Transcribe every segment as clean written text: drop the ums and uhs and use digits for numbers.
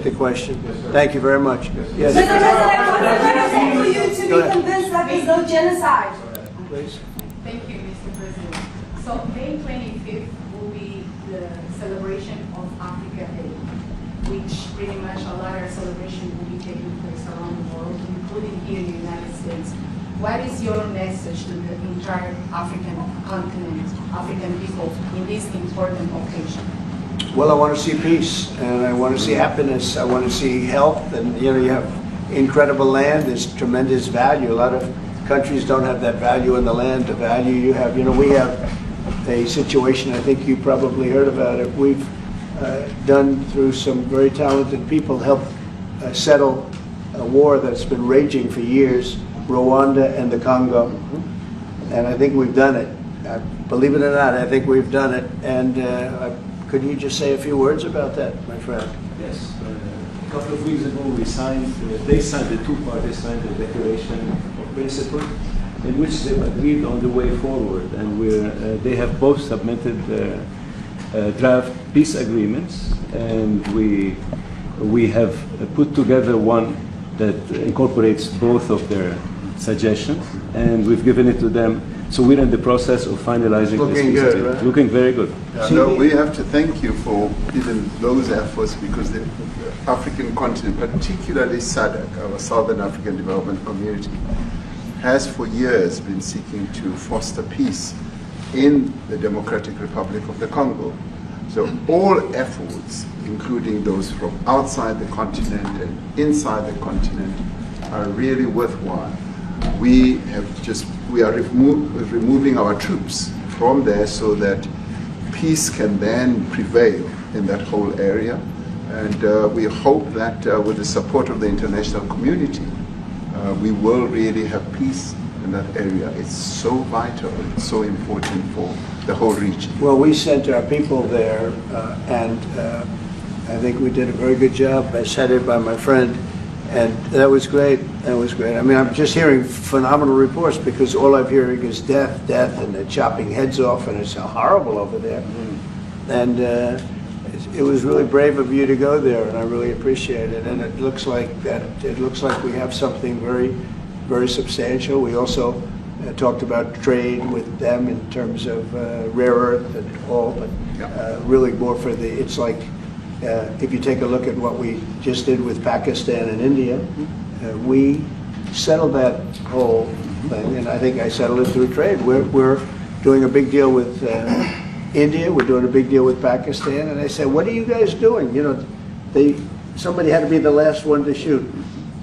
the question. Thank you very much. Yes. Mr. President, for you to be convinced that there's no genocide. Please. Thank you, Mr. President. So May 25th will be the celebration of Africa Day, which pretty much a lot of celebration will be taking place around the world, including here in the United States. What is your message to the entire African continent, African people in this important occasion? Well, I want to see peace, and I want to see happiness. I want to see health, and you have incredible land. There's tremendous value. A lot of countries don't have that value in the land. The value you have. We have a situation. I think you probably heard about it. We've done through some very talented people helped settle a war that's been raging for years. Rwanda and the Congo, and I think we've done it. Believe it or not, I think we've done it. And could you just say a few words about that, my friend? Yes. A couple of weeks ago, we signed. The two parties signed a declaration of principle, in which they agreed on the way forward, and they have both submitted draft peace agreements, and we have put together one that incorporates both of their suggestions, and we've given it to them. So we're in the process of finalizing Looking this. Good, right? Looking very good. No, we have to thank you for even those efforts, because the African continent, particularly SADC, our Southern African Development Community, has for years been seeking to foster peace in the Democratic Republic of the Congo. So all efforts, including those from outside the continent and inside the continent, are really worthwhile. We are removing our troops from there so that peace can then prevail in that whole area. And we hope that with the support of the international community, we will really have peace in that area. It's so vital, it's so important for the whole region. Well, we sent our people there, and I think we did a very good job, as headed by my friend, and that was great. That was great. I mean, I'm just hearing phenomenal reports, because all I'm hearing is death, and they're chopping heads off, and it's horrible over there. And it was really brave of you to go there, and I really appreciate it. And it looks like we have something very, very substantial. We also talked about trade with them in terms of rare earth and all, but really more for it's like, if you take a look at what we just did with Pakistan and India, we settled that whole thing, and I think I settled it through trade. We're doing a big deal with India, we're doing a big deal with Pakistan, and I said, what are you guys doing? Somebody had to be the last one to shoot.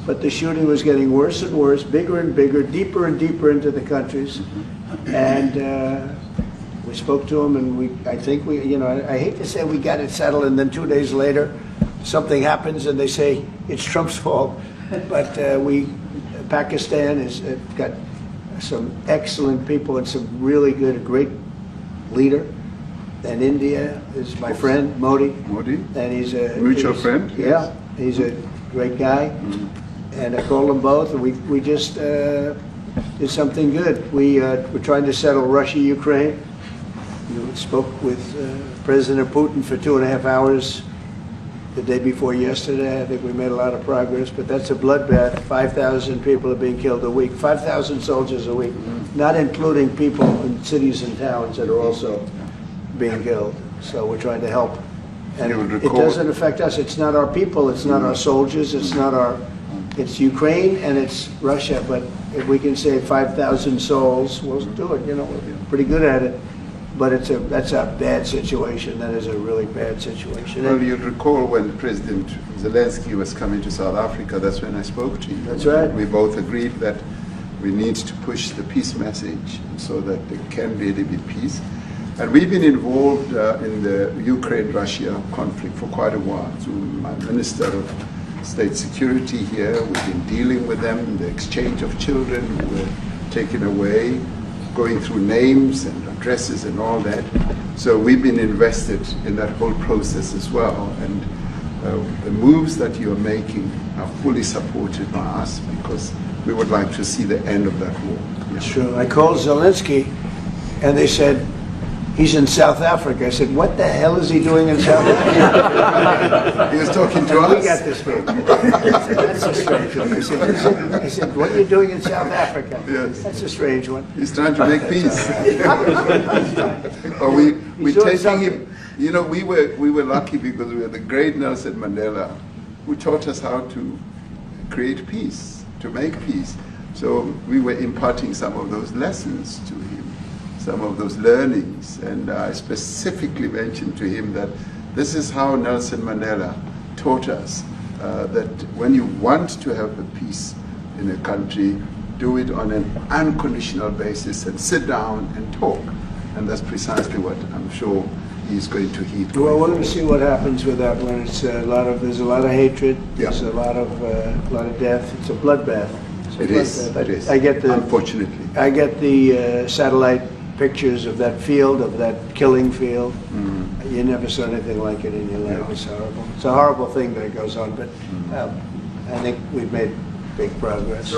But the shooting was getting worse and worse, bigger and bigger, deeper and deeper into the countries. And we spoke to them, and I think I hate to say we got it settled, and then 2 days later, something happens, and they say it's Trump's fault. But Pakistan has got some excellent people and some really good, great leader. And India is my friend, Modi. And he's a mutual friend. Yeah, he's a great guy. And I called them both, and we just did something good. We're trying to settle Russia, Ukraine. We spoke with President Putin for 2.5 hours the day before yesterday. I think we made a lot of progress, but that's a bloodbath. 5,000 people are being killed a week, 5,000 soldiers a week, not including people in cities and towns that are also being killed. So we're trying to help. And it doesn't affect us. It's not our people, it's not our soldiers, it's Ukraine and it's Russia, but if we can save 5,000 souls, we'll do it. We're pretty good at it. But that's a bad situation. That is a really bad situation. Well, you'd recall when President Zelensky was coming to South Africa, that's when I spoke to you. That's right. We both agreed that we need to push the peace message so that there can really be peace. And we've been involved in the Ukraine-Russia conflict for quite a while. Through my Minister of State Security here, we've been dealing with them, the exchange of children who were taken away, going through names and addresses and all that. So we've been invested in that whole process as well. And the moves that you're making are fully supported by us, because we would like to see the end of that war. It's true. I called Zelensky, and they said, he's in South Africa. I said, what the hell is he doing in South Africa? He was talking to We us. got this big. That's a strange one. I said, what are you doing in South Africa? Yes. That's a strange one. He's trying to make peace. Or we He's doing taking something. him. You know, we were lucky because we had the great Nelson Mandela, who taught us how to create peace, to make peace. So we were imparting some of those lessons to him, some of those learnings, and I specifically mentioned to him that this is how Nelson Mandela taught us that when you want to have a peace in a country, do it on an unconditional basis and sit down and talk. And that's precisely what I'm sure he's going to heed. Well, we're going to see what happens with that one. It's there's a lot of hatred. Yeah. There's a lot of death. It's a bloodbath. It's a It is. bloodbath. It is. I get the Unfortunately. satellite pictures of that field, of that killing field. Mm. You never saw anything like it in your life. It's horrible. It's a horrible thing that goes on, but I think we've made big progress.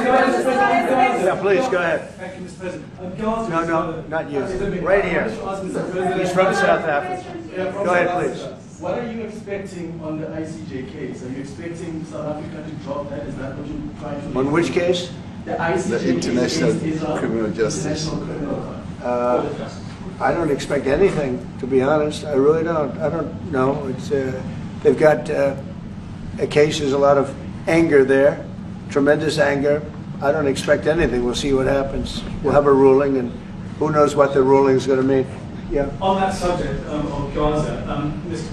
Yeah, please, go ahead. Thank you, Mr. President. No, not you. Right here. He's from South Africa. Go ahead, please. What are you expecting on the ICJ case? Are you expecting South Africa to drop that? Is that what you're trying to On which case? The ICJ The International case is Criminal Justice. International Criminal Court. I don't expect anything, to be honest. I really don't. I don't know. It's they've got a case. There's a lot of anger there, tremendous anger. I don't expect anything. We'll see what happens. We'll have a ruling, and who knows what the ruling is going to mean. Yeah. On that subject of Gaza, Mr.